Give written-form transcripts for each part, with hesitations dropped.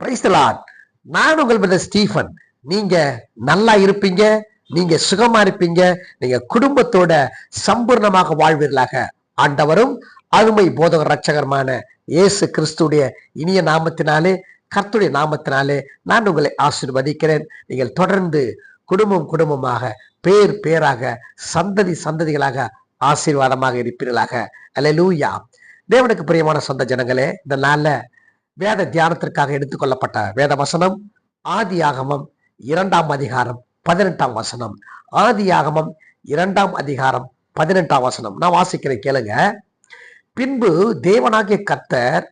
Praise the Lord. நான் உங்கள் brother Stephen. நீங்க நல்லா இருப்பீங்க, நீங்க சுகமா இருப்பீங்க, நீங்க குடும்பத்தோட சம்பூர்ணமாக வாழ்வீர்களாக. ஆண்டவரும் அருமை போதகர் ரட்சகருமான இயேசு கிறிஸ்துடைய இனிய நாமத்தினாலே, கர்த்தருடைய நாமத்தினாலே நான் உங்களை ஆசீர்வதிக்கிறேன். நீங்கள் தொடர்ந்து குடும்பம் குடும்பமாக, பேர் பேராக, சந்ததி சந்ததிகளாக ஆசீர்வாதமாக இருப்பீர்களாக. அல்லேலூயா. தேவனுக்கு பிரியமான சொந்த ஜனங்களே, இந்த நாள்ல வேத தியானத்திற்காக எடுத்துக்கொள்ளப்பட்ட வேத வசனம் ஆதியாகமம் 2ஆம் அதிகாரம் 18ஆம் வசனம். ஆதியாகமம் 2ஆம் அதிகாரம் 18ஆம் வசனம். நான் வாசிக்கிறேன், கேளுங்க. பின்பு தேவனாகிய கர்த்தர்,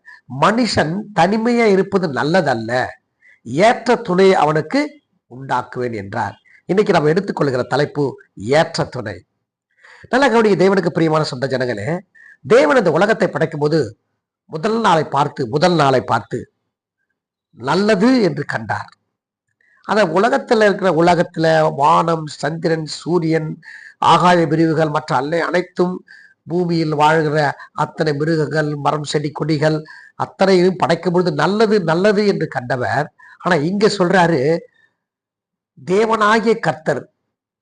மனுஷன் தனிமையா இருப்பது நல்லதல்ல, ஏற்ற துணையை அவனுக்கு உண்டாக்குவேன் என்றார். இன்னைக்கு நம்ம எடுத்துக்கொள்கிற தலைப்பு ஏற்ற துணை. நல்ல கவனிங்க தேவனுக்கு பிரியமான சொந்த ஜனங்களே, தேவன் இந்த உலகத்தை படைக்கும் போது முதல் நாளை பார்த்து நல்லது என்று கண்டார். அந்த உலகத்துல வானம், சந்திரன், சூரியன், ஆகாய பிரிவுகள் மற்ற அனைத்தும், பூமியில் வாழ்கிற அத்தனை மிருகங்கள், மரம், செடி, கொடிகள் அத்தனையும் படைக்கும் பொழுது நல்லது நல்லது என்று கண்டவர். ஆனா இங்க சொல்றாரு, தேவனாகிய கர்த்தர்,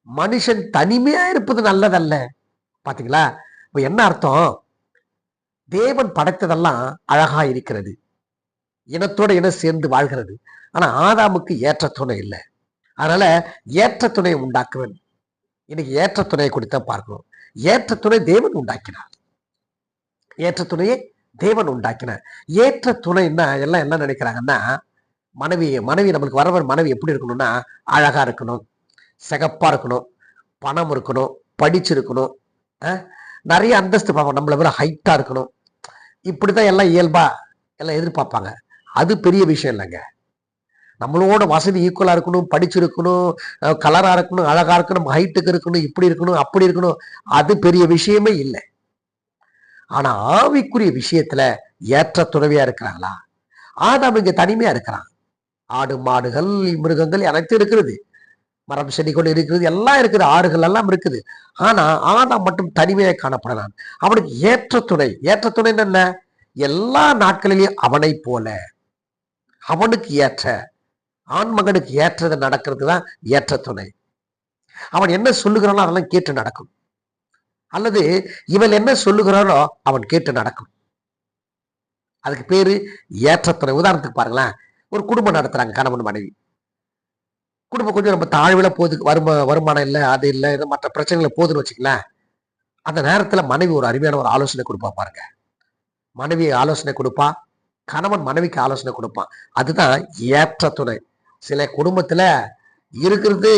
மனுஷன் தனிமையா இருப்பது நல்லதல்ல. பாத்தீங்களா? இப்ப என்ன அர்த்தம்? தேவன் படைத்ததெல்லாம் அழகா இருக்கிறது, இனத்தோட இனம் சேர்ந்து வாழ்கிறது. ஆனா ஆதாமுக்கு ஏற்ற துணை இல்லை. அதனால ஏற்ற துணையை உண்டாக்குவேன். இன்னைக்கு ஏற்ற துணையை கொடுத்தா பார்க்கணும். ஏற்ற துணை தேவன் உண்டாக்கினார். ஏற்ற துணையை தேவன் உண்டாக்கினார். ஏற்ற துணைன்னா எல்லாம் என்ன நினைக்கிறாங்கன்னா, மனைவி நம்மளுக்கு வரவர் மனைவி எப்படி இருக்கணும்னா, அழகா இருக்கணும், சிகப்பா இருக்கணும், பணம் இருக்கணும், படிச்சிருக்கணும், நிறைய அந்தஸ்து பார்ப்போம், நம்மள விட ஹைட்டா இருக்கணும். இப்படிதான் எல்லாம் இயல்பா எல்லாம் எதிர்பார்ப்பாங்க. அது பெரிய விஷயம் இல்லைங்க. நம்மளோட வசதி ஈக்குவலா இருக்கணும், படிச்சிருக்கணும், கலரா இருக்கணும், அழகா இருக்கணும், ஹைட்டுக்கு இருக்கணும், இப்படி இருக்கணும், அப்படி இருக்கணும், அது பெரிய விஷயமே இல்லை. ஆனா ஆவிக்குரிய விஷயத்துல ஏற்ற துணைவியா இருக்கிறாங்களா? ஆதாம் இங்க தனிமையா இருக்கிறான். ஆடு, மாடுகள், மிருகங்கள் அனைத்தும் இருக்கிறது, மரம், செடி கொண்டு இருக்கிறது, எல்லாம் இருக்குது, ஆறுகள் எல்லாம் இருக்குது. ஆனா ஆதாம் மட்டும் தனிமையை காணப்படலாம். அவனுக்கு ஏற்ற துணை என்ன? எல்லா நாட்களிலையும் அவனை போல அவனுக்கு ஏற்ற, ஆண் மகனுக்கு ஏற்றது நடக்கிறது தான் ஏற்ற துணை. அவன் என்ன சொல்லுகிறானோ அதெல்லாம் கேட்டு நடக்கும், அல்லது இவன் என்ன சொல்லுகிறானோ அவன் கேட்டு நடக்கும். அதுக்கு பேரு ஏற்ற துணை. உதாரணத்துக்கு பாருங்களேன், ஒரு குடும்பம் நடத்துறாங்க, கணவன் மனைவி. குடும்பம் கொஞ்சம் நம்ம தாழ்வுல போகுது, வருமானம் இல்லை, அது இல்லை, இது மற்ற பிரச்சனைகளை போகுதுன்னு வச்சுக்கலாம். அந்த நேரத்துல மனைவி ஒரு அருமையான ஒரு ஆலோசனை கொடுப்பா பாருங்க. மனைவி ஆலோசனை கொடுப்பா, கணவன் மனைவிக்கு ஆலோசனை கொடுப்பான். அதுதான் ஏற்ற துணை. சில குடும்பத்துல இருக்கிறது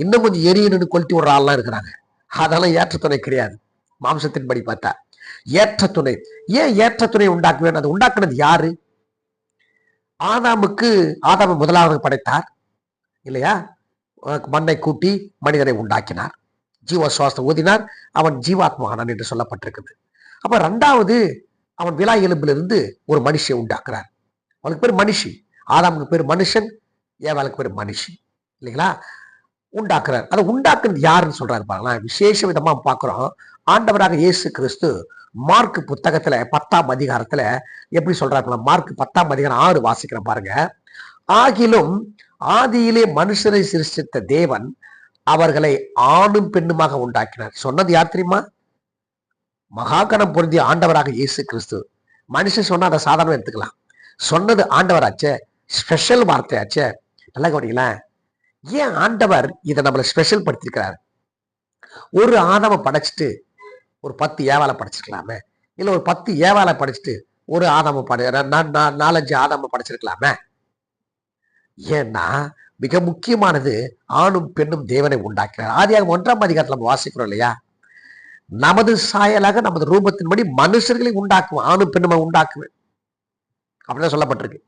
இன்னும் கொஞ்சம் எரியணும்னு கொளுத்தி விடுற ஆள்லாம் இருக்கிறாங்க. அதெல்லாம் ஏற்ற துணை கிடையாது. மாம்சத்தின் படி பார்த்தா ஏற்ற துணை. ஏன் ஏற்ற துணை உண்டாக்குவேன்? அது உண்டாக்குனது யாரு? ஆதாமை முதலாவது படைத்தார் இல்லையா? மண்ணை கூட்டி மனிதனை உண்டாக்கினார், ஜீவ சுவாசம் ஊதினார், அவன் ஜீவாத்மானான் என்று சொல்லப்பட்டிருக்குது. அப்ப ரெண்டாவது, அவன் விலா எலும்பிலிருந்து ஒரு மனுஷியை உண்டாக்குறார். அவனுக்கு பேர் மனுஷி. ஆதாமுக்கு பேர் மனுஷன், ஏவாளுக்கு பேர் மனுஷி, இல்லைங்களா? உண்டாக்குறார். அதை உண்டாக்குறது யாருன்னு சொல்றாரு பாருங்களா. விசேஷ விதமா பார்க்கிறோம். ஆண்டவராக இயேசு கிறிஸ்து மார்க் புத்தகத்துல 10ஆம் அதிகாரத்துல எப்படி சொல்றாரு? மார்க் 10ஆம் அதிகாரம் 6 வாசிக்கிறேன் பாருங்க. ஆகிலும் ஆதியிலே மனுஷரை சிருஷ்டித்த தேவன் அவர்களை ஆணும் பெண்ணுமாக உண்டாக்கினார். சொன்னது யார் தெரியுமா? மகாகணம் பொருந்திய ஆண்டவராக இயேசு கிறிஸ்து. மனுஷன் சொன்னா அதை சாதாரண எடுத்துக்கலாம், சொன்னது ஆண்டவராச்சே, ஸ்பெஷல் வார்த்தையாச்சே. நல்லா கவனிங்களேன். ஏன் ஆண்டவர் இதை நம்மளை ஸ்பெஷல் படுத்திருக்கிறார்? ஒரு ஆதாம படைச்சிட்டு ஒரு 10 ஏவாலை படைச்சிருக்கலாமே, இல்ல ஒரு 10 ஏவாலை படைச்சிட்டு ஒரு ஆதாம 4-5 ஆதாம படைச்சிருக்கலாமே. ஏன்னா மிக முக்கியமானது, ஆணும் பெண்ணும் தேவனை உண்டாக்கினார். ஆதியாகமம் 1ஆம் அதிகாரத்துல நம்ம வாசிக்கிறோம் இல்லையா? நமது சாயலாக நமது ரூபத்தின்படி மனுஷர்களை உண்டாக்குவேன், ஆணும் பெண்ணுமா உண்டாக்குவேன் அப்படின்னா சொல்லப்பட்டிருக்கு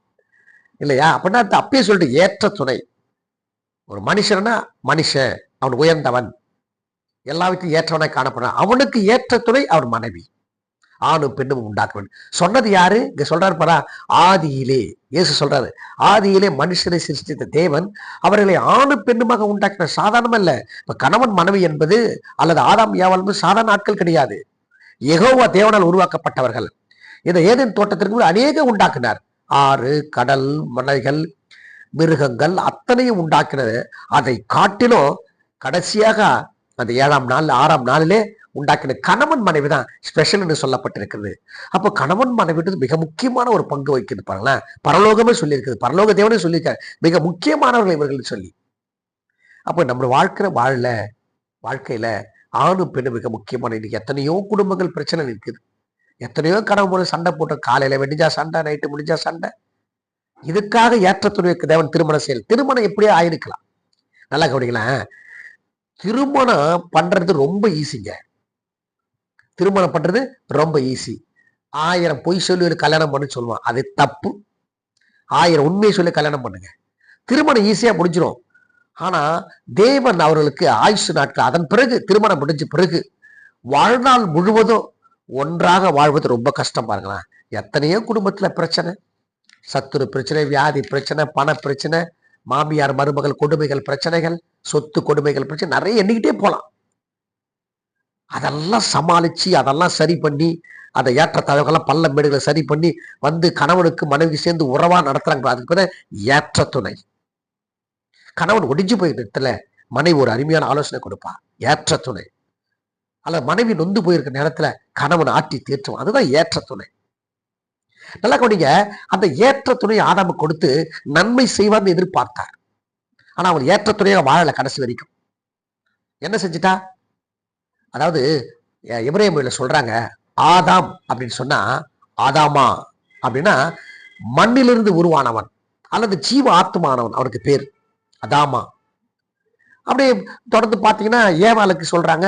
இல்லையா? அப்படின்னா அப்பயே சொல்லிட்டு ஏற்ற துணை. ஒரு மனுஷன்னா மனுஷன், அவன் உயர்ந்தவன், எல்லாவற்றையும் ஏற்றவனாய் காணப்படுறான். அவனுக்கு ஏற்ற துணை அவன் மனைவி, ஆணும் பெண்ணும் உண்டாக்குவேன். சொன்னது யாரு? இங்க சொல்றாரு பாரா, ஆதியிலே. இயேசு சொல்றாரு, ஆதியிலே மனுஷனை சிருஷ்டித்த தேவன் அவர்களை ஆணும் பெண்ணுமாக உண்டாக்கின. சாதாரணம் அல்ல. இப்ப கணவன் மனைவி என்பது அல்லது ஆதாம் ஏவாள் என்பது சாதாரண ஆட்கள் கிடையாது. யெகோவா தேவனால் உருவாக்கப்பட்டவர்கள். இந்த ஏதேன் தோட்டத்திற்கு அநேக உண்டாக்குனார். ஆறு, கடல், மலைகள், மிருகங்கள் அத்தனையும் உண்டாக்கினது. அதை காட்டிலும் கடைசியாக அந்த 7ஆம் நாள் 6ஆம் நாளிலே உண்டாக்கின கணவன் மனைவி தான் ஸ்பெஷல் என்று சொல்லப்பட்டிருக்கிறது. அப்போ கணவன் மனைவி மிக முக்கியமான ஒரு பங்கு வகிக்கிறது பாருங்களேன். பரலோகமே சொல்லியிருக்குது, பரலோக தேவனே சொல்லியிருக்காரு மிக முக்கியமானவர்கள் இவர்கள் சொல்லி. அப்போ நம்ம வாழ்க்கையில ஆணும் பெண்ணும் மிக முக்கியமான. இன்னைக்கு எத்தனையோ குடும்பங்கள் பிரச்சனை இருக்குது, எத்தனையோ கணவன் சண்டை போட்டு காலையில வெடிஞ்சா சண்டை, நைட்டு முடிஞ்சா சண்டை. இதுக்காக ஏற்ற துணைக்கு தேவன் திருமணம் செய்யல. திருமணம் எப்படியே ஆயிருக்கலாம், நல்லா கவனிக்கலாம். திருமணம் பண்றது ரொம்ப ஈஸிங்க. திருமணம் பண்றது ரொம்ப ஈஸி. 1000 பொய் சொல்லி ஒரு கல்யாணம் பண்ணு சொல்லுவான், அது தப்பு. 1000 உண்மையை சொல்லி கல்யாணம் பண்ணுங்க, திருமணம் ஈஸியா முடிஞ்சிடும். ஆனா தேவன் அவர்களுக்கு ஆயுசு நாட்கள், அதன் பிறகு திருமணம் முடிஞ்ச பிறகு வாழ்நாள் முழுவதும் ஒன்றாக வாழ்வது ரொம்ப கஷ்டம். பாருங்களேன், எத்தனையோ குடும்பத்துல பிரச்சனை, சத்துரு பிரச்சனை, வியாதி பிரச்சனை, பண பிரச்சனை, மாமியார் மருமகள் கொடுமைகள் பிரச்சனைகள், சொத்து கொடுமைகள் பிரச்சனை, நிறைய எண்ணிக்கிட்டே போலாம். அதெல்லாம் சமாளிச்சு அதெல்லாம் சரி பண்ணி அதை ஏற்ற தகவல்கள்லாம் பள்ள மேடுகளை சரி பண்ணி வந்து கணவனுக்கு மனைவி சேர்ந்து உறவா நடத்துறாங்க. அதுக்கு பேர் ஏற்ற துணை. கணவன் ஒடிஞ்சு போயிருக்க இடத்துல மனைவி ஒரு அருமையான ஆலோசனை கொடுப்பா, ஏற்ற துணை. அல்ல மனைவி நொந்து போயிருக்க நேரத்துல கணவன் ஆட்டி தீர்த்துவான், அதுதான் ஏற்ற துணை. நல்லா கவனிங்க, அந்த ஏற்ற துணை ஆதாம கொடுத்து நன்மை செய்வார்னு எதிர்பார்த்தார். ஆனா அவன் ஏற்ற துணையாக வாழல கடைசி வரைக்கும். என்ன செஞ்சுட்டா? அதாவது எபிரேய மொழியில சொல்றாங்க, ஆதாம் அப்படின்னு சொன்னா, ஆதாமா அப்படின்னா மண்ணிலிருந்து உருவானவன் அல்லது ஜீவ ஆத்மானவன், அவனுக்கு பேர் அதாமா. அப்படியே தொடர்ந்து பார்த்தீங்கன்னா ஏவாளுக்கு சொல்றாங்க,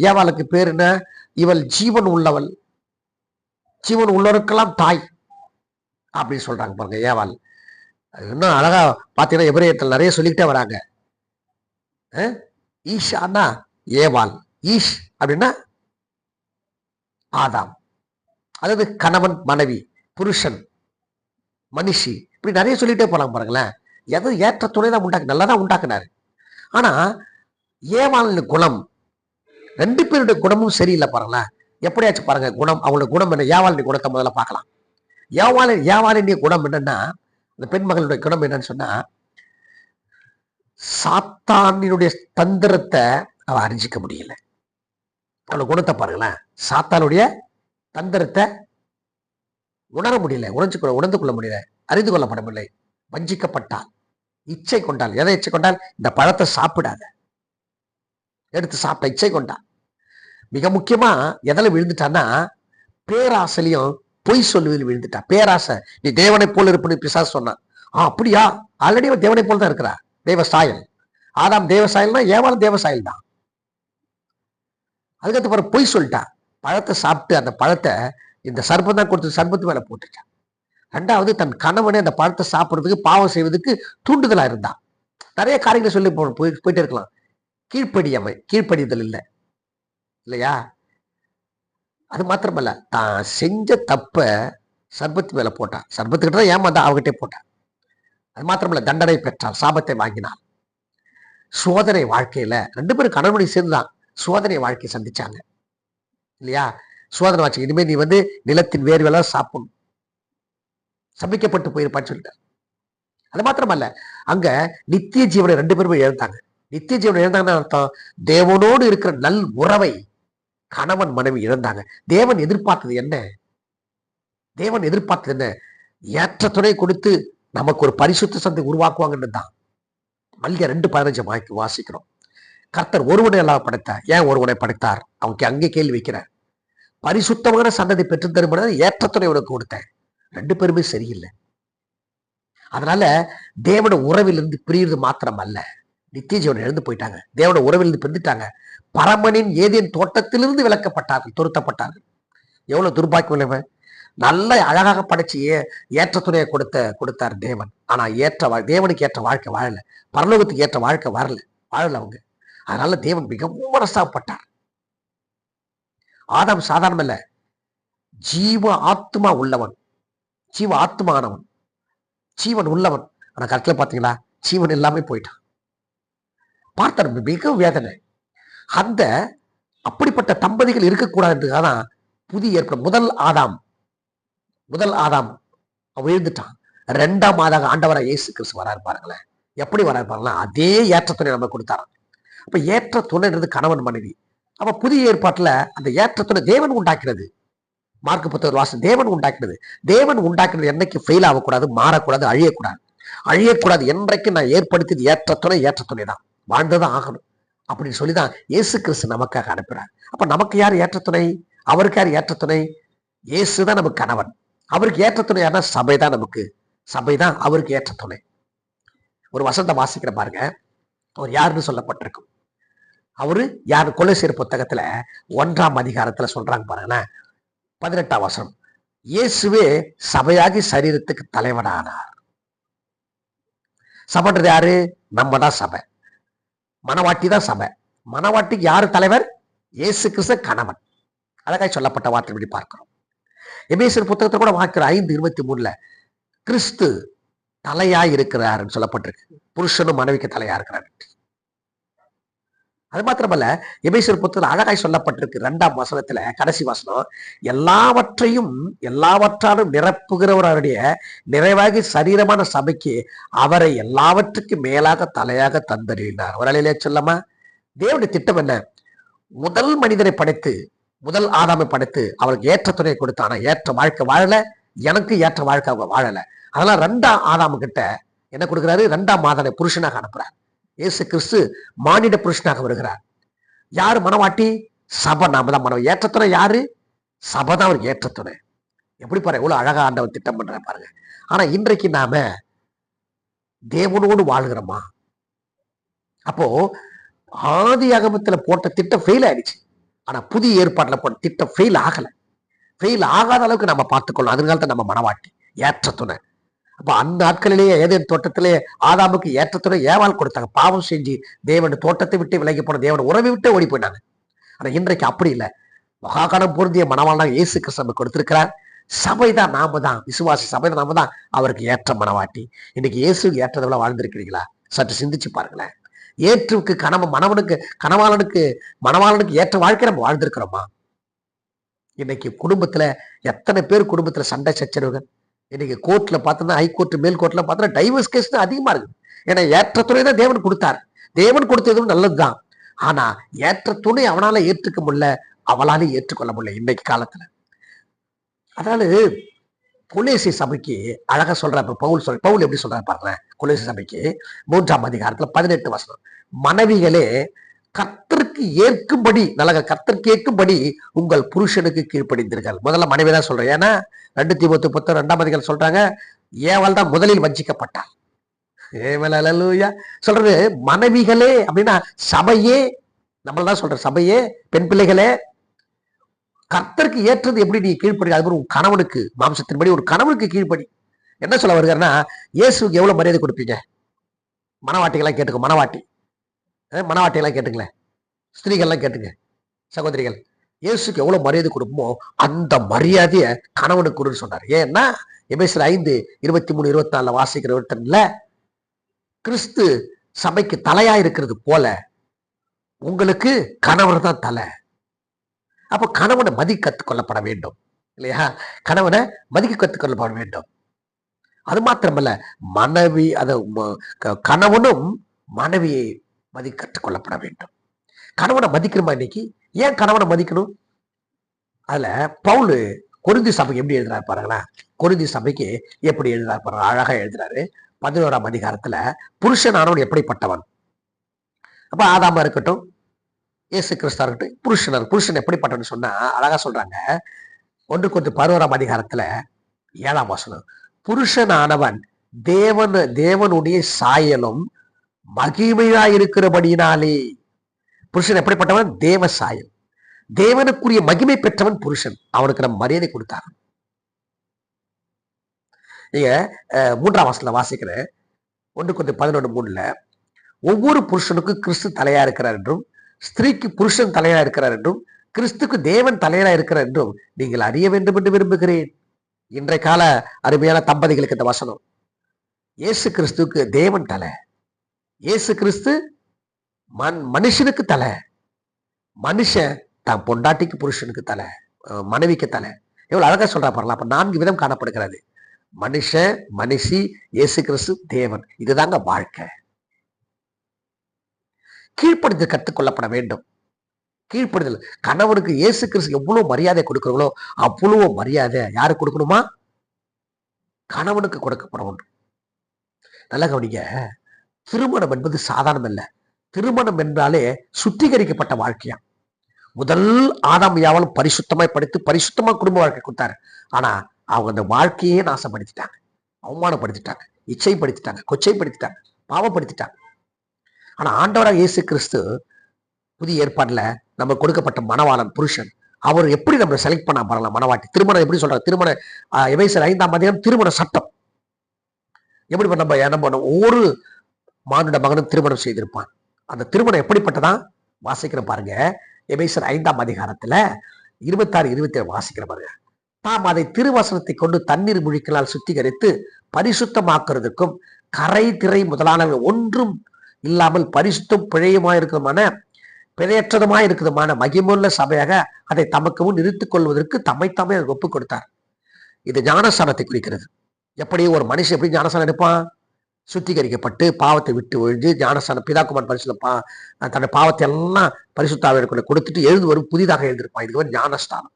ஏவாளுக்கு பேர் என்ன? இவள் ஜீவன் உள்ளவள், ஜீவன் உள்ளவருக்கெல்லாம் தாய் அப்படின்னு சொல்றாங்க பாருங்க ஏவாள். இன்னும் அழகா பார்த்தீங்கன்னா எபிரேயத்தில் நிறைய சொல்லிக்கிட்டே வராங்க. ஈஷானா ஏவாள், ஈஷ் அப்படின்னா ஆதாம், அதாவது கணவன் மனைவி, புருஷன் மனுஷி, இப்படி நிறைய சொல்லிட்டே போலாம் பாருங்களேன். எது ஏற்ற துணை தான் உண்டாக்கு, நல்லா தான் உண்டாக்குனாரு. ஆனா ஏவாளின் குணம், ரெண்டு பேருடைய குணமும் சரியில்லை பாருங்களேன். எப்படியாச்சும் பாருங்க குணம், அவங்களோட குணம் என்ன? ஏவாளின் குணத்தை முதல்ல பார்க்கலாம். ஏவாளின் குணம் என்னன்னா, இந்த பெண்மகளுடைய குணம் என்னன்னு சொன்னா, சாத்தானினுடைய தந்திரத்தை அவ அறிஞ்சிக்க முடியல. அவளோட குணத்தை பாருங்களேன், சாத்தானுடைய தந்திரத்தை உணர முடியல, உணர்ந்து கொள்ள முடியல, அறிந்து கொள்ளப்படவில்லை. வஞ்சிக்கப்பட்டால், இச்சை கொண்டால். எதை இச்சை கொண்டால்? இந்த பழத்தை சாப்பிடாத, எடுத்து சாப்பிட்ட இச்சை கொண்டால். மிக முக்கியமா எதில் விழுந்துட்டான்னா, பேராசையிலையும் பொய் சொல்லுவதில் விழுந்துட்டா. பேராசை, நீ தேவனை போல இருப்பன்னு பிசாசு சொன்னான். அப்படியா? ஆல்ரெடி அவன் தேவனை போல தான் இருக்கிறா, தேவ சாயல். ஆதாம் தேவ சாயல்னா ஏவாளும் தேவ சாயல் தான். அதுக்கடுத்து பாரு, பொய் சொல்லிட்டா. பழத்தை சாப்பிட்டு அந்த பழத்தை இந்த சர்ப்பம் தான் கொடுத்து சர்ப்பத்து மேல போட்டுட்டான். ரெண்டாவது, தன் கணவனை அந்த பழத்தை சாப்பிட்றதுக்கு பாவம் செய்வதற்கு தூண்டுதலா இருந்தான். நிறைய காரியங்களை சொல்லி போயிட்டே இருக்கலாம். கீழ்ப்படிதல் இல்லை இல்லையா? அது மாத்திரமல்ல, தான் செஞ்ச தப்ப சர்பத்து மேல போட்டான். சர்பத்துக்கிட்ட தான் ஏமாந்தா, அவகிட்டே போட்டான். அது மாத்திரமல்ல, தண்டனை பெற்றால், சாபத்தை வாங்கினாள். சோதனை வாழ்க்கையில ரெண்டு பேரும் கணவனை சேர்ந்துதான் சோதனை வாழ்க்கையை சந்திச்சாங்க இல்லையா? சோதனை வாட்சி, இனிமே நீ நிலத்தின் வேர்வெல்லாம் சாப்பிடணும், சபிக்கப்பட்டு போயிருப்பான்னு சொல்லிட்டார். அது மாத்திரமல்ல, அங்க நித்திய ஜீவனை ரெண்டு பேருமே இழந்தாங்க. நித்திய ஜீவனை இழந்தாங்கன்னு அர்த்தம், தேவனோடு இருக்கிற நல் உறவை கணவன் மனைவி இழந்தாங்க. தேவன் எதிர்பார்த்தது என்ன? தேவன் எதிர்பார்த்தது என்ன? ஏற்ற துணை கொடுத்து நமக்கு ஒரு பரிசுத்த சந்தை உருவாக்குவாங்கன்னு தான். மல்லிகை 2:15 வாசிக்கிறோம். கர்த்தர் ஒருவனை எல்லாம் படைத்தார், ஏன் ஒருவனை படைத்தார்? அவங்க அங்கே கேள்வி வைக்கிறார். பரிசுத்தமான சந்ததி பெற்று தரும்படி ஏற்ற துணை உனக்கு கொடுத்தேன். ரெண்டு பேருமே சரியில்லை. அதனால தேவன உறவிலிருந்து பிரியுறது மாத்திரம் அல்ல, நித்திய ஜீவனை இழந்து போயிட்டாங்க. தேவன உறவிலிருந்து பிரிந்துட்டாங்க. பரமனின் ஏதேன் தோட்டத்திலிருந்து விலக்கப்பட்டார்கள், துரத்தப்பட்டார்கள். எவ்வளவு துர்பாக்கியம்! நல்ல அழகாக படைச்சு ஏற்ற துணையை கொடுத்தார் தேவன். ஆனா தேவனுக்கு ஏற்ற வாழ்க்கை வாழல, பரலோகத்துக்கு ஏற்ற வாழ்க்கை வாழல அவங்க. அதனால தேவன் மிகவும் மனஸ்தாபப்பட்டார். ஆதாம் சாதாரணம் இல்ல, ஜீவ ஆத்மா உள்ளவன், ஜீவ ஆத்மானவன், ஜீவன் உள்ளவன். ஆனா கருத்துல பாத்தீங்களா, ஜீவன் எல்லாமே போயிட்டான். பார்த்தார், மிக வேதனை. அந்த அப்படிப்பட்ட தம்பதிகள் இருக்கக்கூடாதுன்றதுக்காக புதிய ஏற்படும் முதல் ஆதாம் அவன் எழுந்துட்டான். 2ஆம் மாதாக ஆண்டவராக இயேசு கிறிஸ்து வராரு பாருங்களேன். எப்படி வராரு பாருங்களேன், அதே ஏற்ற துணை நம்ம கொடுத்தாராம். அப்ப ஏற்ற துணைன்றது கணவன் மனைவி. அப்ப புதிய ஏற்பாட்டுல அந்த ஏற்ற துணை தேவன் உண்டாக்கினது. மார்க்கு புத்தகம் வாசம் தேவன் உண்டாக்கினது. தேவன் உண்டாக்கினது என்னைக்கு ஃபெயில் ஆகக்கூடாது, மாறக்கூடாது, அழியக்கூடாது. அழியக்கூடாது என்றைக்கு நான் ஏற்படுத்தியது ஏற்ற துணை தான், வாழ்ந்துதான் ஆகணும் அப்படின்னு சொல்லிதான் இயேசு கிறிஸ்து நமக்காக அனுப்புறார். அப்ப நமக்கு யார் ஏற்ற துணை? அவருக்கு யார் ஏற்ற துணை? இயேசுதான் நமக்கு கணவன். அவருக்கு ஏற்ற துணை யாருன்னா சபைதான். நமக்கு சபைதான் அவருக்கு ஏற்ற துணை. ஒரு வசனத்தை வாசிக்கிற பாருங்க, அவர் யாருன்னு சொல்லப்பட்டிருக்கும். அவரு யாரு? கொலோசியர் புத்தகத்துல 1ஆம் அதிகாரத்துல சொல்றாங்க பாருங்களேன், 18ஆம் வசனம். இயேசுவே சபையாகி சரீரத்துக்கு தலைவனானார். சபைன்றது யாரு? நம்ம தான் சபை. மனவாட்டி தான் சபை. மனவாட்டிக்கு யாரு தலைவர்? இயேசு கிறிஸ்து கணவன். அழகாய் சொல்லப்பட்ட வார்த்தை இப்படி பார்க்கிறோம். எபேசியர் புத்தகத்தை கூட வாக்கிற 5:23 கிறிஸ்து தலையாய் இருக்கிறாருன்னு சொல்லப்பட்டிருக்கு. புருஷனும் மனைவிக்கு தலையா இருக்கிறார். அது மாத்திரமல்ல, எபேசியர் புத்தகத்தில் அழகாய் சொல்லப்பட்டிருக்கு 2ஆம் வசனத்துல கடைசி வசனம், எல்லாவற்றாலும் நிரப்புகிறவருடைய நிறைவாகி சரீரமான சபைக்கு அவரை எல்லாவற்றுக்கும் மேலாக தலையாக தந்தறினார். ஒரு அலையிலே சொல்லமா, தேவனுடைய திட்டம் என்ன? முதல் மனிதனை படைத்து, முதல் ஆதாமை படைத்து அவருக்கு ஏற்ற துணையை கொடுத்தானா ஏற்ற வாழ்க்கை வாழல, எனக்கு ஏற்ற வாழ்க்கை அவங்க வாழல. அதெல்லாம் 2ஆம் ஆதாமு கிட்ட என்ன கொடுக்குறாரு? 2ஆம் ஆதாமை புருஷனாக அனுப்புறார். இயேசு கிறிஸ்து மானிட புருஷனாக வருகிறார். யாரு மனவாட்டி? சபை. நாம தான் மனவாட்டி. ஏற்றத்துணை யாரு? சபை தான் அவருக்கு ஏற்றத்துணை. எப்படி பாருங்க, எவ்வளவு அழகா ஆண்டவர் திட்டம் பண்ற பாருங்க. ஆனா இன்றைக்கு நாம தேவனோடு வாழ்கிறோமா? அப்போ ஆதி அகமத்துல போட்ட திட்டம் ஃபெயில் ஆயிடுச்சு. ஆனா புதிய ஏற்பாட்டுல போட்ட திட்டம் ஃபெயில் ஆகல. ஃபெயில் ஆகாத அளவுக்கு நம்ம பார்த்துக்கொள்ளணும். அதனால தான் நம்ம மனவாட்டி, ஏற்றத்துணை. அப்ப அந்த நாட்களிலேயே ஏதேன் தோட்டத்திலே ஆதாமுக்கு ஏற்றத்துணை ஏவாள் கொடுத்தாங்க. பாவம் செஞ்சு தேவன் தோட்டத்தை விட்டு விலகி போன, தேவன் உறவை விட்டு ஓடி போயிட்டாங்க. ஆனா இன்றைக்கு அப்படி இல்லை. மகாகாலம் பொருந்திய மணவாளனாக இயேசு கிறிஸ்து கொடுத்திருக்கிறார். சபைதான் நாம தான், விசுவாசி சபை நாம தான் அவருக்கு ஏற்ற மனவாட்டி. இன்னைக்கு இயேசுக்கு ஏற்றதெல்லாம் வாழ்ந்திருக்கிறீங்களா? சற்று சிந்திச்சு பாருங்களேன். ஏற்றுக்கு மணவாளனுக்கு ஏற்ற வாழ்க்கை நம்ம வாழ்ந்திருக்கிறோமா? இன்னைக்கு குடும்பத்துல எத்தனை பேர் குடும்பத்துல சண்டை சச்சரவுகள். இன்னைக்கு கோர்ட்ல பார்த்தோம்னா, ஹைகோர்ட் மேல் கோர்ட்ல பார்த்தோம்னா டைவர்ஸ் கேஸ் தான் அதிகமா இருக்கு. ஏன்னா ஏற்ற துணை தான் தேவன் கொடுத்தார். தேவன் கொடுத்ததும் நல்லதுதான். ஆனா ஏற்ற துணை அவனால ஏற்றுக்க முடியல, அவளால ஏற்றுக்கொள்ள முடியல இன்னைக்கு காலத்துல. அதனால கொலோசி சபைக்கு அழகா சொல்றாரு பவுல் எப்படி சொல்றாரு பாருங்களேன். கொலோசி சபைக்கு 3ஆம் அதிகாரத்துல 18 வசனம், மனைவிகளே கர்த்தருக்கு ஏற்கும்படி, நல்ல கர்த்தருக்கு ஏற்கும்படி உங்கள் புருஷனுக்கு கீழ்ப்படிந்தீர்கள். முதல்ல மனைவி தான் சொல்றேன். ஏன்னா 2 தீமோத்தேயு 2ஆம் அதிகாரம் சொல்றாங்க, ஏவாள் தான் முதலில் வஞ்சிக்கப்பட்டாள். சொல்றது மனைவிகளே அப்படின்னா சபையே, நம்மளதான் சொல்ற சபையே, பெண் பிள்ளைகளே கர்த்தருக்கு ஏற்றது எப்படி நீ கீழ்ப்படி, அது ஒரு கணவனுக்கு மாம்சத்தின்படி ஒரு கணவனுக்கு கீழ்ப்படி. என்ன சொல்ல வருகிறாருன்னா, இயேசுக்கு எவ்வளவு மரியாதை கொடுப்பீங்க? மனவாட்டிகள்லாம் கேட்டுக்க, மனவாட்டியெல்லாம் கேட்டுங்களேன், ஸ்திரீகள்லாம் கேட்டுங்க, சகோதரிகள். இயேசுக்கு எவ்வளவு மரியாதை கொடுப்போமோ அந்த மரியாதையை கணவனுக்கு கொடுன்னு சொன்னார். ஏன்னா எபேசியர் 5:23-24 வாசிக்கிற விட்டன்ல, கிறிஸ்து சபைக்கு தலையா இருக்கிறது போல உங்களுக்கு கணவர் தான் தலை. அப்ப கணவனை மதிக்க கற்றுக்கொள்ளப்பட வேண்டும் இல்லையா? கணவனை மதிக்க கற்றுக்கொள்ளப்பட வேண்டும். அது மாத்திரமல்ல, மனைவி கணவனும் மனைவியை மதிக்க கற்றுக்கொள்ளப்பட வேண்டும். கணவனை மதிக்கணுமா? இன்னைக்கு ஏன் கணவனை மதிக்கணும்? அதுல பவுல் கொரிந்தி சபைக்கு எப்படி எழுதுறாரு பாருங்களேன். கொரிந்தி சபைக்கு எப்படி எழுதுறாரு பாருங்க, அழகா எழுதுறாரு. 11ஆம் அதிகாரத்துல புருஷனானவன் எப்படிப்பட்டவன்? அப்ப ஆதாமா இருக்கட்டும், இயேசு கிறிஸ்தா இருக்கட்டும், புருஷன் எப்படிப்பட்டவன் சொன்னா அழகா சொல்றாங்க. 1 கொரிந்தியர் 11ஆம் அதிகாரத்துல 7ஆம் வசனம், புருஷனானவன் தேவனுடைய சாயலும் மகிமையா இருக்கிறபடினாலே. புருஷன் எப்படிப்பட்டவன்? தேவ சாயல், தேவனுக்குரிய மகிமை பெற்றவன் புருஷன். அவனுக்கு நம்ம மரியாதை கொடுத்தார். நீங்க 3ஆம் வசனத்துல வாசிக்கிற 1 கொரிந்தியர் 11:3, ஒவ்வொரு புருஷனுக்கும் கிறிஸ்து தலையா இருக்கிறார் என்றும், ஸ்திரீக்கு புருஷன் தலையா இருக்கிறார் என்றும், கிறிஸ்துக்கு தேவன் தலையா இருக்கிறார் என்றும் நீங்கள் அறிய வேண்டும் என்று விரும்புகிறேன். இன்றைய கால அருமையான தம்பதிகளுக்கு இந்த வசனம். இயேசு கிறிஸ்துக்கு தேவன் தலை, இயேசு கிறிஸ்து மனுஷனுக்கு தலை, மனுஷன் தான் பொண்டாட்டிக்கு புருஷனுக்கு தலை, மனைவிக்கு தலை. எவ்வளவு அழகா சொல்றா பாருங்களா. அப்ப 4 விதம் காணப்படுகிறது. மனுஷன், மனுஷி, இயேசு கிறிஸ்து, தேவன். இதுதாங்க வாழ்க்கை. கீழ்ப்படுதல் கற்றுக்கொள்ளப்பட வேண்டும். கீழ்ப்படுதல். கணவனுக்கு இயேசு கிறிஸ்து எவ்வளவு மரியாதை கொடுக்கிறீங்களோ அவ்வளவு மரியாதை யாருக்கு கொடுக்கணுமா? கணவனுக்கு கொடுக்கப்பட வேண்டும். நல்ல கவனிங்க. திருமணம் என்பது சாதாரணம் அல்ல. திருமணம் என்றாலே சுத்திகரிக்கப்பட்ட வாழ்க்கையா. முதல் ஆதாம் யாவலும் பரிசுத்தமாய் படித்து பரிசுத்தமா குடும்ப வாழ்க்கை கொடுத்தாரு. ஆனா அவங்க அந்த வாழ்க்கையே நாசப்படுத்திட்டாங்க, அவமானப்படுத்திட்டாங்க, இச்சைப்படுத்திட்டாங்க, கொச்சைப்படுத்திட்டாங்க, பாவப்படுத்திட்டாங்க. ஆனா ஆண்டவராக இயேசு கிறிஸ்து புதிய ஏற்பாடுல நம்ம கொடுக்கப்பட்ட மணவாளன் புருஷன், அவர் எப்படி நம்ம செலக்ட் பண்ண பாருங்களா மனவாட்டி. திருமணம் எப்படி சொல்றாங்க? திருமண எபேசியர் 5ஆம் அதிகாரம் திருமண சட்டம் எப்படி நம்ம ஒவ்வொரு மானுட மகனும் திருமணம் செய்திருப்பான். அந்த திருமணம் எப்படிப்பட்டதான் வாசிக்கிற பாருங்க. எபேசியர் 5ஆம் அதிகாரத்துல 26, 27 வாசிக்கிற பாருங்க. தாம் அதை திருவசனத்தை கொண்டு தண்ணீர் முழுக்கினால் சுத்திகரித்து பரிசுத்தமாக்குறதுக்கும் கரை திரை முதலானவை ஒன்றும் இல்லாமல் பரிசுத்தம் பிழையற்றதுமாய் இருக்கிறதுமான மகிமுள்ள சபையாக அதை தமக்கு முன் நிறுத்திக் கொள்வதற்கு தம்மை ஒப்பு கொடுத்தார். இது ஞானஸ்தானத்தை குறிக்கிறது. எப்படி ஒரு மனுஷன் எப்படி ஞானஸ்தானம் எடுப்பான்? சுத்திகரிக்கப்பட்டு பாவத்தை விட்டு ஒழிஞ்சு ஞானஸ்தானம் பிதாக்குமார் பரிசுப்பா தன்னுடைய பாவத்தை எல்லாம் பரிசுத்தாவிற்குள்ள கொடுத்துட்டு எழுந்து வரும் புதிதாக எழுந்திருப்பான். இது ஒரு ஞானஸ்தானம்,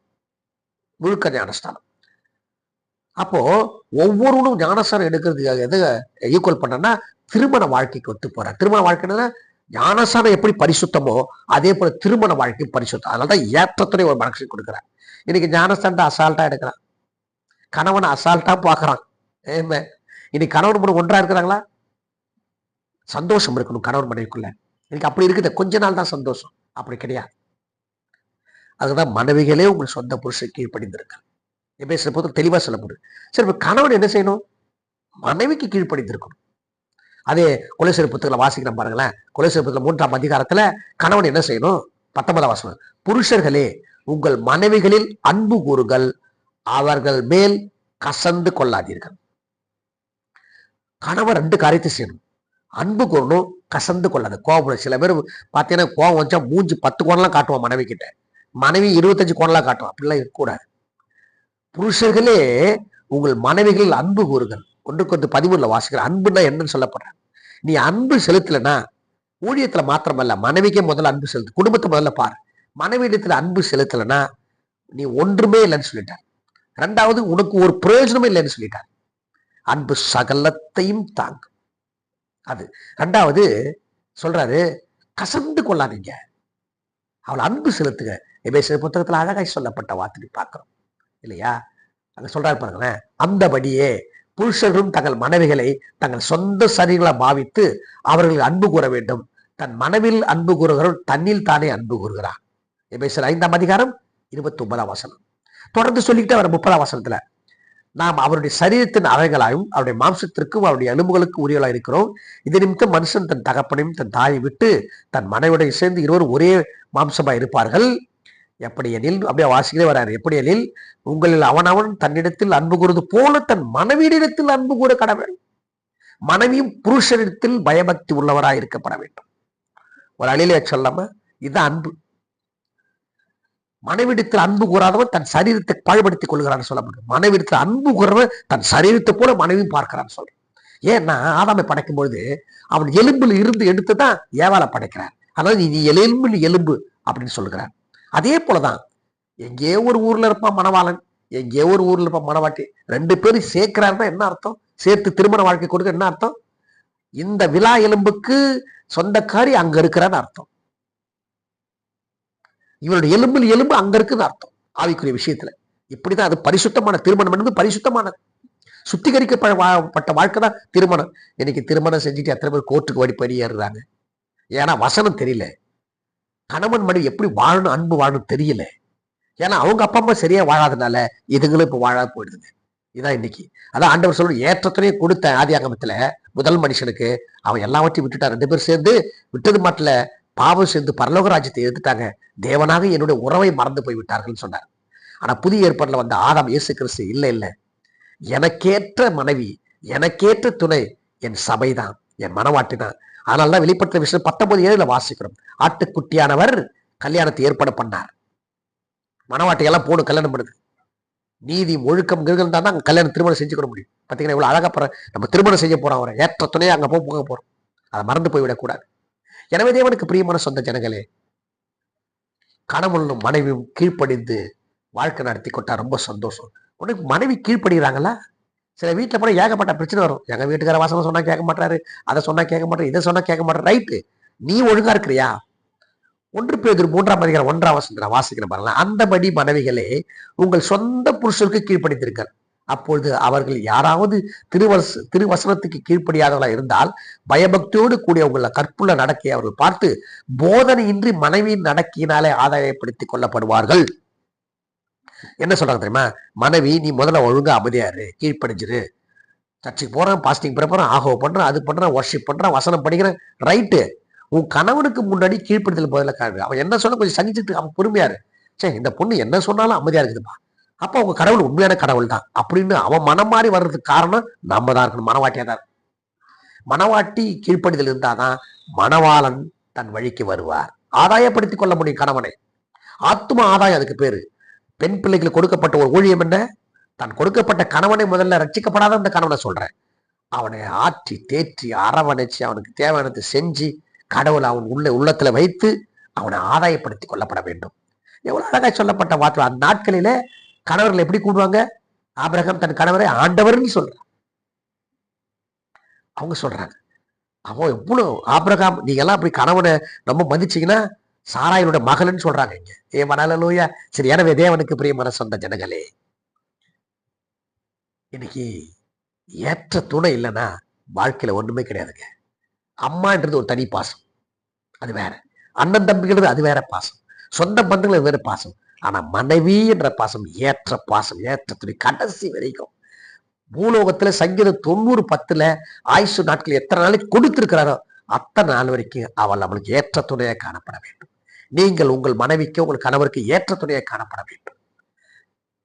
முழுக்க ஞானஸ்தானம். அப்போ ஒவ்வொருவனும் ஞானஸ்தானம் எடுக்கிறதுக்காக எதை ஈக்குவல் பண்ணனா திருமண வாழ்க்கைக்கு ஒத்து போறார். திருமண வாழ்க்கைன்னா ஞானஸ்தானம் எப்படி பரிசுத்தமோ அதே போல திருமண வாழ்க்கை பரிசுத்தம். அதனாலதான் ஏற்றத்துறை ஒரு மனுஷன் கொடுக்குறான். இன்னைக்கு ஞானஸ்தானத்தை அசால்ட்டா எடுக்கிறான், கணவனை அசால்ட்டா பாக்குறான். இன்னைக்கு கணவன் மனைவி ஒன்றா இருக்கிறாங்களா? சந்தோஷம் இருக்கணும் கணவன் மனைவிக்குள்ள. இன்னைக்கு அப்படி இருக்குது. கொஞ்ச நாள் தான் சந்தோஷம், அப்படி கிடையாது. அதுதான் மனைவிகளே உங்கள் சொந்த புருஷன் கீழ்ப்படிந்திருக்கு. எபேசியர் பொறுத்த தெளிவா சொல்லப்படுது. சரி, இப்ப கணவன் என்ன செய்யணும்? மனைவிக்கு கீழ்ப்படிந்திருக்கணும். அதே கொலைசீர் புத்தகங்களை வாசிக்கிறோம் பாருங்களேன். கொலைசீர் புத்தகம் 3ஆம் அதிகாரத்துல கணவன் என்ன செய்யணும்? 19ஆம் வசனம், புருஷர்களே உங்கள் மனைவிகளில் அன்பு கூறுங்கள், அவர்கள் மேல் கசந்து கொள்ளாதீர்கள். கணவன் 2 காரியத்தை செய்யணும். அன்பு கூறணும், கசந்து கொள்ளாது. கோபம். சில பேர் பார்த்தீங்கன்னா கோபம் வச்சா மூஞ்சி 10 கோணம்லாம் காட்டுவான் மனைவி கிட்ட, மனைவி 25 கோணம்லாம் காட்டுவான். அப்படிலாம் இருக்கக்கூடாது. புருஷர்களே உங்கள் மனைவிகளில் அன்பு கூறுங்கள். 1:13 வாசிக்கிற அன்புன்னா என்னன்னு சொல்லப்படுற. நீ அன்பு செலுத்தலைன்னா ஊழியத்துல மாத்திரமல்ல, மனைவிக்கே முதல்ல அன்பு செலுத்து. குடும்பத்தை முதல்ல பாரு. மனைவியிடத்துல அன்பு செலுத்தலைன்னா நீ ஒன்றுமே இல்லைன்னு சொல்லிட்டார். 2வது உனக்கு ஒரு பிரயோஜனமே இல்லைன்னு சொல்லிட்டார். அன்பு சகலத்தையும் தாங்கும். அது 2வது சொல்றாரு, கசந்து கொள்ளாதீங்க, அவளை அன்பு செலுத்துங்க. எபேசியர் புத்தகத்துல அழகாய் சொல்லப்பட்ட வார்த்தை பார்க்கிறோம் இல்லையா? அங்க சொல்றாரு பாருங்களேன், அந்தபடியே புருஷர்களும் தங்கள் மனைவிகளை தங்கள் சொந்த சரீரங்களை பாவித்து அவர்கள் அன்பு கூற வேண்டும். தன் மனைவில் அன்பு கூறுகிறவர்கள் தன்னில் தானே அன்பு கூறுகிறார். எபேசியர் 5ஆம் அதிகாரம் 29ஆம் வசனம். தொடர்ந்து சொல்லிக்கிட்டே வர 30ஆம் வசனத்துல, நாம் அவருடைய சரீரத்தின் அறைகளாயும் அவருடைய மாம்சத்திற்கும் அவருடைய எலும்புகளுக்கு உரியவளாக இருக்கிறோம். இது நிமித்தம் மனுஷன் தன் தகப்பனையும் தன் தாயை விட்டு தன் மனைவியுடைய சேர்ந்து இருவரும் ஒரே மாம்சமாய் இருப்பார்கள். எப்படி எனில், அப்படியே வாசிக்கிறே வராரு, எப்படி எனில் உங்களில் அவனவன் தன்னிடத்தில் அன்பு கூறுவது போல தன் மனைவியிடத்தில் அன்பு கூற கடவுள். மனைவியும் புருஷனிடத்தில் பயபக்தி உள்ளவராய் இருக்கப்பட வேண்டும். ஒரு அழிலே சொல்லாம இதுதான் அன்பு. மனைவிடத்தில் அன்பு கூறாதவன் தன் சரீரத்தை பாழ்படுத்திக் கொள்கிறான்னு சொல்லப்படும். மனைவிடத்தில் அன்பு கூறவன் தன் சரீரத்தை போல மனைவியும் பார்க்கிறான்னு சொல்றான். ஏன்னா ஆதாமை படைக்கும் பொழுது அவன் எலும்பில் இருந்து எடுத்துதான் ஏவாளை படைக்கிறார். அதனால நீ எலும்பில் எலும்பு அப்படின்னு சொல்லுகிறார். அதே போலதான் எங்கேயோ ஒரு ஊர்ல இருப்பான் மணவாளன், எங்கேயோ ஒரு ஊர்ல இருப்பான் மணவாட்டி. 2 பேரும் சேர்க்கிறாருன்னா என்ன அர்த்தம்? சேர்த்து திருமண வாழ்க்கை கொடுக்க என்ன அர்த்தம்? இந்த விழா எலும்புக்கு சொந்தக்காரி அங்க இருக்கிறான்னு அர்த்தம். இவருடைய எலும்பில் எலும்பு அங்க இருக்குன்னு அர்த்தம் ஆவிக்குரிய விஷயத்துல. இப்படிதான் அது பரிசுத்தமான திருமணம் என்பது பரிசுத்தமானது, சுத்திகரிக்கப்பட்ட வாழ்க்கை தான் திருமணம். இன்னைக்கு திருமணம் செஞ்சுட்டு எத்தனை பேர் கோர்ட்டுக்கு படியேறுறாங்க? ஏன்னா வசனம் தெரியல. கணவன் மனைவி எப்படி வாழணும், அன்பு வாழணும் தெரியல. ஏன்னா அவங்க அப்பா அம்மா சரியா வாழாதனால இதுங்களும் இப்ப வாழாது போயிடுது. இதான் இன்னைக்கு. அதான் ஆண்டவர் சொல்ற ஏற்றத்துறையே கொடுத்த ஆதியாகமத்துல முதல் மனுஷனுக்கு அவன் எல்லாவற்றையும் விட்டுட்டான். 2 பேர் சேர்ந்து விட்டது மாட்டில பாவம் சேர்ந்து பரலோக ராஜ்யத்தை எடுத்துட்டாங்க. தேவனாக என்னுடைய உறவை மறந்து போய் விட்டார்கள் சொன்னார். ஆனா புதிய ஏற்பாட்டுல வந்த ஆதாம் இயேசு கிறிஸ்து இல்ல, எனக்கேற்ற மனைவி, எனக்கேற்ற துணை என் சபைதான், என் மனவாட்டி தான். அதனாலதான் வெளிப்பட்ட விஷயம் 19:7 வாசிக்கிறோம். ஆட்டுக்குட்டியானவர் கல்யாணத்தை ஏற்பாடு பண்ணார். மனவாட்டி எல்லாம் போன கல்யாணம் பண்ணுது. நீதி ஒழுக்கம் இருந்தா தான் கல்யாணம் திருமணம் செஞ்சுக்க முடியும். பார்த்தீங்கன்னா இவ்வளவு அழகா நம்ம திருமணம் செய்ய போறோம், அவரை ஏற்ற துணையை அங்க போக போறோம். அதை மறந்து போய்விடக்கூடாது. எனவே தேவனுக்கு பிரியமான சொந்த ஜனங்களே, கணவனும் மனைவியும் கீழ்ப்படிந்து வாழ்க்கை நடத்தி கொட்டா ரொம்ப சந்தோஷம். உனக்கு மனைவி கீழ்ப்படுகிறாங்களா? சில வீட்டில் போய் ஏகப்பட்ட பிரச்சனை வரும். எங்க வீட்டுக்கார வாசனை சொன்னா கேட்க மாட்டாரு, அதை சொன்னா கேட்க மாட்டாரு, இதை சொன்னா கேட்க மாட்டாரு. ரைட்டு, நீ ஒழுங்கா இருக்கிறியா? 1 பேதுரு 3ஆம் அதிகாரம் 1ஆம் வசனத்தை வாசிக்கிற பாருங்க. அந்தபடி மனைவிகளே உங்கள் சொந்த புருஷருக்கு கீழ்ப்படித்திருங்கள். அப்பொழுது அவர்கள் யாராவது திருவசனத்துக்கு கீழ்ப்படியாதவர்களா இருந்தால் பயபக்தியோடு கூடிய உங்களை கற்புள்ள நடக்கையை அவர்கள் பார்த்து போதனையின்றி மனைவியின் நடக்கையினாலே ஆதாயப்படுத்திக் கொள்ளப்படுவார்கள். என்ன சொல்றாங்க தெரியுமா? மனைவி, நீ முதல்ல ஒழுங்கா அமைதியாரு, கீழ்ப்படிஞ்சிரு. சர்ச்சுக்கு போறேன், பாஸ்டிங் போறேன், ஆகோ பண்றேன், அது பண்றேன், வர்ஷிப் பண்றேன், வசனம் படிக்கிறேன், ரைட்டு. உன் கணவனுக்கு முன்னாடி கீழ்ப்படுத்தல் பதில காடு. அவன் என்ன சொன்னா கொஞ்சம் சகிச்சுட்டு அவன் பொறுமையாரு. சரி, இந்த பொண்ணு என்ன சொன்னாலும் அமைதியா இருக்குதுப்பா, அப்ப உங்க கடவுள் உண்மையான கடவுள் தான் அப்படின்னு அவன் மனம் மாறி வர்றதுக்கு காரணம் நம்ம தான் இருக்கணும், மனவாட்டியா தான். மனவாட்டி கீழ்ப்படிதல் இருந்தாதான் மணவாளன் தன் வழிக்கு வருவார். ஆதாயப்படுத்திக் கொள்ள முடியும் கணவனை. ஆத்ம ஆதாயம் அதுக்கு பேரு. பெண் பிள்ளைகளுக்கு கொடுக்கப்பட்ட ஒரு ஊழியம் என்ன? தான் கொடுக்கப்பட்ட கணவனை முதல்ல ரட்சிக்கப்படாத அந்த கணவனை சொல்றேன், அவனை ஆற்றி தேற்றி அரவணைச்சு அவனுக்கு தேவையானதை செஞ்சு கடவுள் அவன் உள்ளத்துல வைத்து அவனை ஆதாயப்படுத்திக் கொள்ளப்பட வேண்டும். எவ்வளவு அழகா சொல்லப்பட்ட வார்த்தை. அந்த நாட்களில கணவர்கள் எப்படி கூடுவாங்க? ஆபிரகாம் தன் கணவரை ஆண்டவர்னு சொல்றான். அவங்க சொல்றாங்க, அவன் எவ்வளவு ஆபிரகாம், நீங்க எல்லாம் அப்படி கணவனை ரொம்ப மதிச்சீங்கன்னா சாராயனோட மகள்னு சொல்றாங்க இங்க. மனலூயா. சரி, எனவே தேவனுக்கு பிரியமான சொந்த ஜனங்களே, இன்னைக்கு ஏற்ற துணை இல்லைன்னா வாழ்க்கையில ஒண்ணுமே கிடையாதுங்க. அம்மான்றது ஒரு தனி பாசம், அது வேற. அண்ணன் தம்பிங்கிறது அது வேற பாசம். சொந்த பந்தங்கள் வேற பாசம். ஆனா மனைவி என்ற பாசம் ஏற்ற பாசம், ஏற்ற துணை கடைசி வரைக்கும். பூலோகத்துல சங்கீதம் 90:10 ஆயுசு நாட்கள் எத்தனை நாளைக்கு கொடுத்திருக்கிறாரோ அத்தனை நாள் வரைக்கும் அவள் நம்மளுக்கு ஏற்ற துணையை காணப்பட வேண்டும். நீங்கள் உங்கள் மனைவிக்கு உங்கள் கணவருக்கு ஏற்ற துணையை காணப்பட வேண்டும்.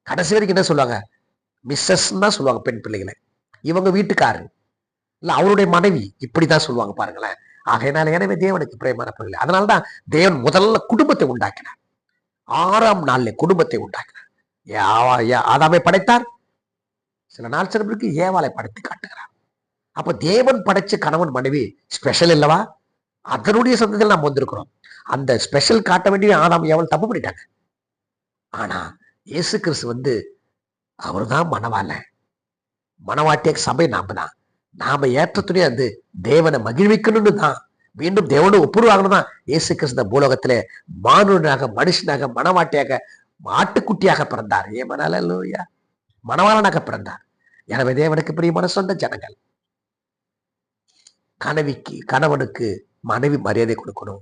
கடைசி வரைக்கும் என்ன சொல்லுவாங்க? மிஸ்ஸஸ் தான் சொல்லுவாங்க பெண் பிள்ளைகளை. இவங்க வீட்டுக்காரு இல்ல அவருடைய மனைவி, இப்படிதான் சொல்லுவாங்க பாருங்களேன். ஆகையினால எனவே தேவனுக்கு பிரியமான பிள்ளை, அதனால்தான் தேவன் முதல்ல குடும்பத்தை உண்டாக்கினார். 6ஆம் நாள்ல குடும்பத்தை உண்டாக்கினார். ஆதாமை படைத்தார், சில நாள் சிறப்பிற்கு ஏவாளை படைத்து காட்டுகிறார். அப்ப தேவன் படைச்ச கணவன் மனைவி ஸ்பெஷல் இல்லவா? அதனுடைய சந்ததியில் நாம் வந்திருக்கிறோம். அந்த ஸ்பெஷல் காட்ட வேண்டிய ஆதாம் ஏவாள் தப்பு பண்ணிட்டாங்க. ஆனா இயேசு கிறிஸ்து அவர்தான் மணவாளன், மணவாட்டிய சபை நாம தான். நாம ஏற்ற துணை அது தேவனை மகிழ்விக்கணும்னு தான், மீண்டும் தேவனோட ஒப்புருவாகணும் தான் இயேசு கிறிஸ்து பூலோகத்திலே மானுடனாக, மனுஷனாக, மணவாட்டியாக, ஆட்டுக்குட்டியாக பிறந்தார். மனலூயா, மணவாளனாக பிறந்தார். எனவே தேவனுக்கு பிரியமான சொந்த ஜனங்கள், கணவனுக்கு மனைவி மரியாதை கொடுக்கணும்.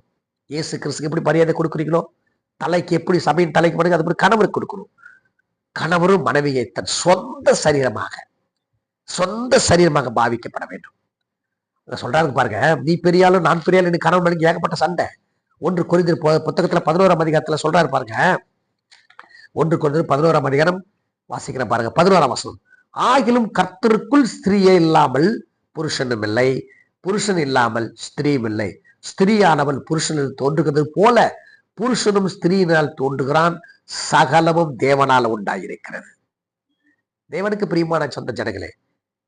இயேசு கிறிஸ்துக்கு எப்படி மரியாதை கொடுக்குறீங்களோ, தலைக்கு எப்படி சபையின் தலைக்கு மரியாதை, அது கணவருக்கு கொடுக்கணும். கணவரும் மனைவியை தன் சொந்த சரீரமாக பாவிக்கப்பட வேண்டும். சொல்றாங்க பாருங்க, நீ பெரியாலும் நான் பெரியாலும் கணவன் மனைவி ஏகப்பட்ட சண்டை. 1 கொரிந்தியர் புத்தகத்துல 11ஆம் அதிகாரத்துல சொல்றாரு பாருங்க. 1 கொரிந்தியர் 11ஆம் அதிகாரம் வாசிக்கிற பாருங்க, 11ஆம் வசனம். ஆகிலும் கர்த்தருக்குள் ஸ்திரீயே இல்லாமல் புருஷனும் இல்லை, புருஷன் இல்லாமல் ஸ்திரீயும் இல்லை. ஸ்திரீயானவள் புருஷனில் தோன்றுகிறது போல புருஷனும் ஸ்திரீயினால் தோன்றுகிறான். சகலமும் தேவனால உண்டாயிருக்கிறது. தேவனுக்கு பிரியமான சொந்த ஜனங்களே,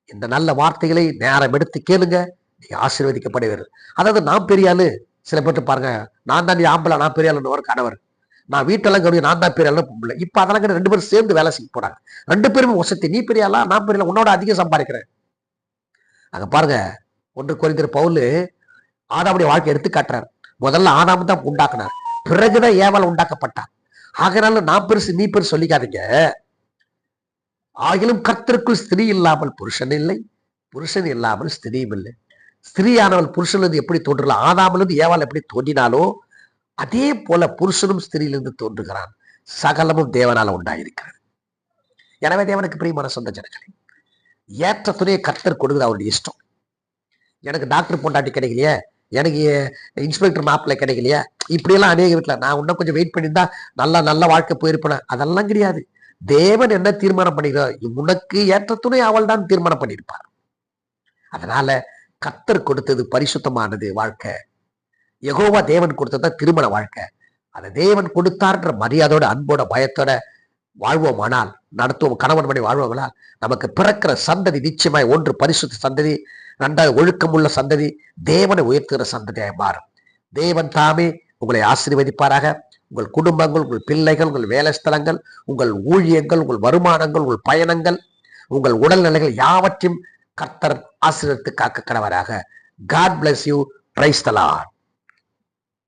இந்த நல்ல வார்த்தைகளை நேரம் எடுத்து கேளுங்க, நீங்க ஆசீர்வதிக்கப்படுவீர்கள். அதாவது நான் பெரியாளு, சில பேர் பாருங்க, நான் தான் ஆம்பளை, நான் பெரியாளுன்னு ஒரு கணவர், நான் வீட்டெல்லாம் கவனி, நான் தான் பெரியாளு பொம்பளை. இப்ப அதெல்லாம் 2 பேரும் சேர்ந்து வேலை செய்ய போறாங்க. 2 பேருமே வசதி. நீ பெரியாளா, நான் பெரியாளா, உன்னோட அதிகம் சம்பாதிக்கிறேன். அங்க பாருங்க, 1 கொரிந்தியர் பவுல் ஆதாமுடைய வாழ்க்கை எடுத்து காட்டுறார். முதல்ல ஆதாம் தான் உண்டாக்குனார், பிறகுதான் ஏவாள் உண்டாக்கப்பட்டார். ஆகையால நான் பெருசு நீ பெருசு சொல்லிக்காதீங்க. ஆகிலும் கர்த்தருக்குள் ஸ்திரீ இல்லாமல் புருஷன் இல்லை, புருஷன் இல்லாமல் ஸ்திரீயும் இல்லை. ஸ்திரீயானவள் புருஷனிலிருந்து எப்படி தோன்றலாம், ஆதாமிலிருந்து ஏவாள் எப்படி தோன்றினாலோ அதே போல புருஷனும் ஸ்திரீலிருந்து தோன்றுகிறான். சகலமும் தேவனால உண்டாயிருக்கிறது. எனவே தேவனுக்கு பிரியமான சொந்த ஜனங்களே, ஏற்ற துணையை கர்த்தர் கொடுக்குது, அவருடைய இஷ்டம். எனக்கு டாக்டர் பொண்டாட்டி கிடைக்கலையே, எனக்கு இன்ஸ்பெக்டர் மாப்பிள்ளை கிடைக்கலையா, இப்படியெல்லாம் அநேக வீட்டில் நான் இன்னும் கொஞ்சம் வெயிட் பண்ணியிருந்தா நல்ல வாழ்க்கை போயிருப்பேன். அதெல்லாம் கிடையாது. தேவன் என்ன தீர்மானம் பண்ணிக்கிறார், உனக்கு ஏற்ற துணை அவள் தான் தீர்மானம் பண்ணியிருப்பார். அதனால கர்த்தர் கொடுத்தது பரிசுத்தமானது வாழ்க்கை. யெகோவா தேவன் கொடுத்தது திருமண வாழ்க்கை. அதை தேவன் கொடுத்தார்ன்ற மரியாதையோட, அன்போட, பயத்தோட வாழ்வோமானால் நடத்துவோம், கணவன் மனைவி வாழ்வோங்களா, நமக்கு பிறக்கிற சந்ததி நிச்சயமாய் ஒன்று பரிசுத்த சந்ததி, இரண்டாவது ஒழுக்கமுள்ள சந்ததி, தேவனை உயர்த்துகிற சந்ததியாய் மாறும். தேவன் தாமே உங்களை ஆசீர்வதிப்பாராக. உங்கள் குடும்பங்கள், உங்கள் பிள்ளைகள், உங்கள் வேலை ஸ்தலங்கள், உங்கள் ஊழியங்கள், உங்கள் வருமானங்கள், உங்கள் பயணங்கள், உங்கள் உடல்நிலைகள் யாவற்றையும் கர்த்தர் ஆசீர்வதித்து காக்க கடவராக. God bless you. Praise the Lord.